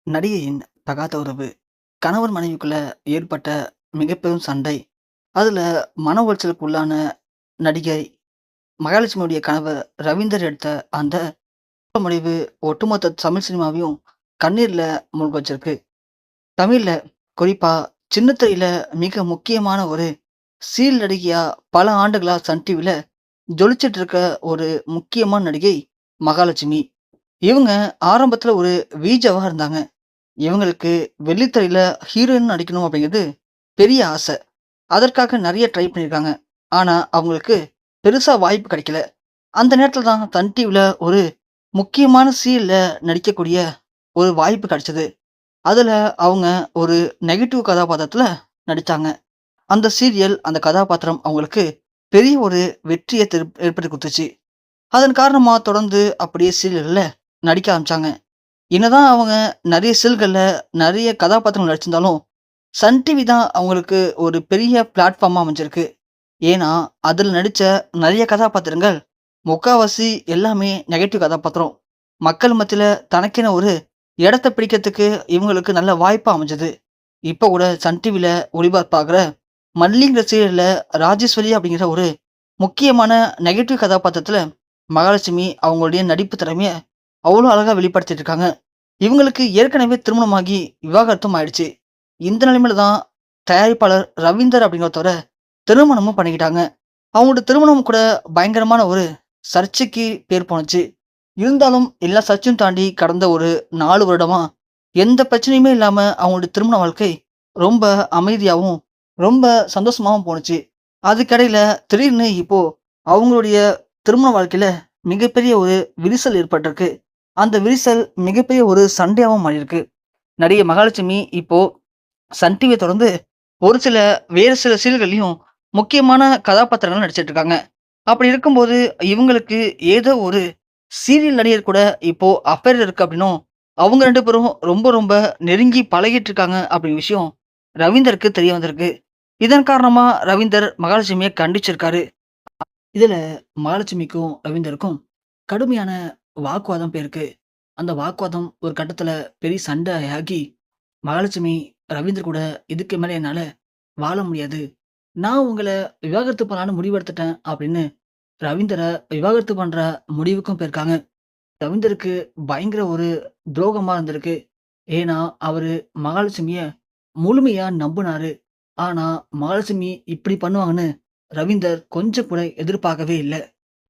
நடிகையின் தகாத உறவு. கணவன் மனைவிக்குள்ள ஏற்பட்ட மிகப்பெரும் சண்டை. அதுல மன உளைச்சலுக்கு உள்ளான நடிகை மகாலட்சுமியுடைய கணவர் ரவீந்தர் எடுத்த அந்த முடிவு ஒட்டுமொத்த தமிழ் சினிமாவையும் கண்ணீர்ல மூழ்க வச்சிருக்கு. தமிழ்ல குறிப்பா சின்ன திரையில மிக முக்கியமான ஒரு சீரியல் நடிகையா பல ஆண்டுகளா சன் டிவில ஜொலிச்சிட்டு இருக்க ஒரு முக்கியமான நடிகை மகாலட்சுமி. இவங்க ஆரம்பத்துல ஒரு விஜேவா இருந்தாங்க. இவங்களுக்கு வெள்ளித்திரையில ஹீரோயின் நடிக்கணும் அப்படிங்கிறது பெரிய ஆசை. அதற்காக நெறைய ட்ரை பண்ணியிருக்காங்க. ஆனா, அவங்களுக்கு பெருசா வாய்ப்பு கிடைக்கல. அந்த நேரத்துல தான் சன் டிவில ஒரு முக்கியமான சீரியல்ல நடிக்கக்கூடிய ஒரு வாய்ப்பு கிடைச்சது. அதுல அவங்க ஒரு நெகட்டிவ் கதாபாத்திரத்துல நடிச்சாங்க. அந்த சீரியல், அந்த கதாபாத்திரம் அவங்களுக்கு பெரிய ஒரு வெற்றிய ஏற்படுத்தி குடுத்துச்சு. அதன் காரணமா தொடர்ந்து அப்படியே சீரியல்ல நடிக்க ஆரம்பிச்சாங்க. என்னதான் அவங்க நெறைய சீரியல்கள்ல நெறைய கதாபாத்திரங்கள் நடிச்சிருந்தாலும், சன் டிவி தான் அவங்களுக்கு ஒரு பெரிய பிளாட்ஃபார்மா அமைஞ்சிருக்கு. ஏன்னா, அதில நடிச்ச நெறைய கதாபாத்திரங்கள் முக்காவாசி எல்லாமே நெகட்டிவ் கதாபாத்திரம். மக்கள் மத்தியில தனக்கென ஒரு இடத்த பிடிக்கிறதுக்கு இவங்களுக்கு நல்ல வாய்ப்பா அமைஞ்சது. இப்ப கூட சன் டிவில ஒளிபரப்பாகுற மல்லிங்கிற சீரியல்ல ராஜேஸ்வரி அப்படிங்கிற ஒரு முக்கியமான நெகட்டிவ் கதாபாத்திரத்தில மகாலட்சுமி அவங்களுடைய நடிப்பு திறமைய அவ்வளோ அழகா வெளிப்படுத்திட்டு இருக்காங்க. இவங்களுக்கு ஏற்கனவே திருமணமாகி விவாகரத்தும் ஆயிடுச்சு. இந்த நிலைமையில தான் தயாரிப்பாளர் ரவீந்தர் அப்படிங்கிறவர திருமணமும் பண்ணிக்கிட்டாங்க. அவங்களோட திருமணம் கூட பயங்கரமான ஒரு சர்ச்சைக்கு பேர் போனுச்சு. இருந்தாலும் எல்லா சர்ச்சையும் தாண்டி கடந்த ஒரு 4 வருடமா எந்த பிரச்சனையுமே இல்லாம அவங்களுடைய திருமண வாழ்க்கை ரொம்ப அமைதியாவும், ரொம்ப சந்தோஷமாவும் போணுச்சு. அதுக்கிடையில திடீர்னு இப்போ அவங்களுடைய திருமண வாழ்க்கையில மிகப்பெரிய ஒரு விரிசல் ஏற்பட்டிருக்கு. அந்த விரிசல் மிகப்பெரிய ஒரு சண்டையாவும் மாறியிருக்கு. நடிகை மகாலட்சுமி இப்போ சன் டிவிய தொடர்ந்து ஒரு சில வேறு சில சீரியல்கள்லயும் முக்கியமான கதாபாத்திரங்கள் நடிச்சிட்டு இருக்காங்க. அப்படி இருக்கும்போது இவங்களுக்கு ஏதோ ஒரு சீரியல் நடிகர் கூட இப்போ அஃபேர் இருக்கு அப்படின்னும், அவங்க 2 பேரும் ரொம்ப ரொம்ப நெருங்கி பழகிட்டு இருக்காங்க அப்படிங்கிற விஷயம் ரவீந்தருக்கு தெரிய வந்திருக்கு. இதன் காரணமா ரவீந்தர் மகாலட்சுமிய கண்டிச்சிருக்காரு. இதுல மகாலட்சுமிக்கும், ரவீந்தருக்கும் கடுமையான வாக்குவாதம் போயிருக்கு. அந்த வாக்குவாதம் ஒரு கட்டத்துல பெரிய சண்டையாகி, மகாலட்சுமி ரவீந்தர் கூட இதுக்கு மேல என்னால வாழ முடியாது. நான் உங்கள விவாகரத்து பண்ணலான்னு முடிவெடுத்துட்டேன் அப்படின்னு ரவீந்தர விவாகரத்து பண்ற முடிவுக்கும் போயிருக்காங்க. ரவீந்தருக்கு பயங்கர ஒரு துரோகமா இருந்திருக்கு. ஏன்னா, அவரு மகாலட்சுமிய முழுமையா நம்புனாரு. ஆனா, மகாலட்சுமி இப்படி பண்ணுவாங்கன்னு ரவீந்தர் கொஞ்சம் கூட எதிர்பார்க்கவே இல்ல.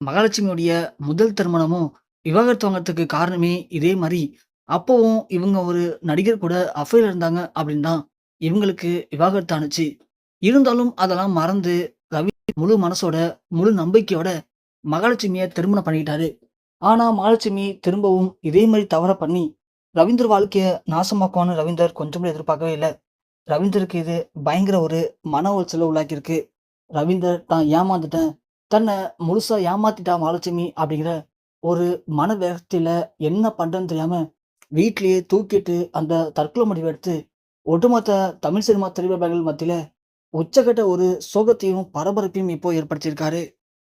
மகாலட்சுமியுடைய முதல் திருமணமும் விவாகரத்து வாங்குறதுக்கு காரணமே இதே மாரி, அப்பவும் இவங்க ஒரு நடிகர் கூட அஃபேர்ல இருந்தாங்க அப்படின்னு தான் இவங்களுக்கு விவாகரத்து ஆனுச்சு. இருந்தாலும் அதெல்லாம் மறந்து ரவி முழு மனசோட, முழு நம்பிக்கையோட மகாலட்சுமிய திருமணம் பண்ணிக்கிட்டாரு. ஆனா மகாலட்சுமி திரும்பவும் இதே மாரி தவற பண்ணி, ரவீந்தர் வாழ்க்கைய நாசமாக்குவான்னு ரவீந்தர் கொஞ்சம் கூட எதிர்பார்க்கவே இல்ல. ரவீந்தருக்கு இது பயங்கர ஒரு மன உளைச்சல உள்ளாக்கியிருக்கு. ரவீந்தர் தான் ஏமாந்துட்டேன். தன்ன முழுசா ஏமாத்திட்டா மகாலட்சுமி அப்படிங்கிற ஒரு மன விரக்தியில என்ன பண்றதுன்னு தெரியாம, வீட்லயே தூக்கிட்டு அந்த தற்கொலை முடிவு எடுத்து, ஒட்டுமொத்த தமிழ் சினிமா திரையுலகில் மத்தியில உச்சக்கட்ட ஒரு சோகத்தையும், பரபரப்பையும் இப்போ ஏற்படுத்தியிருக்காரு.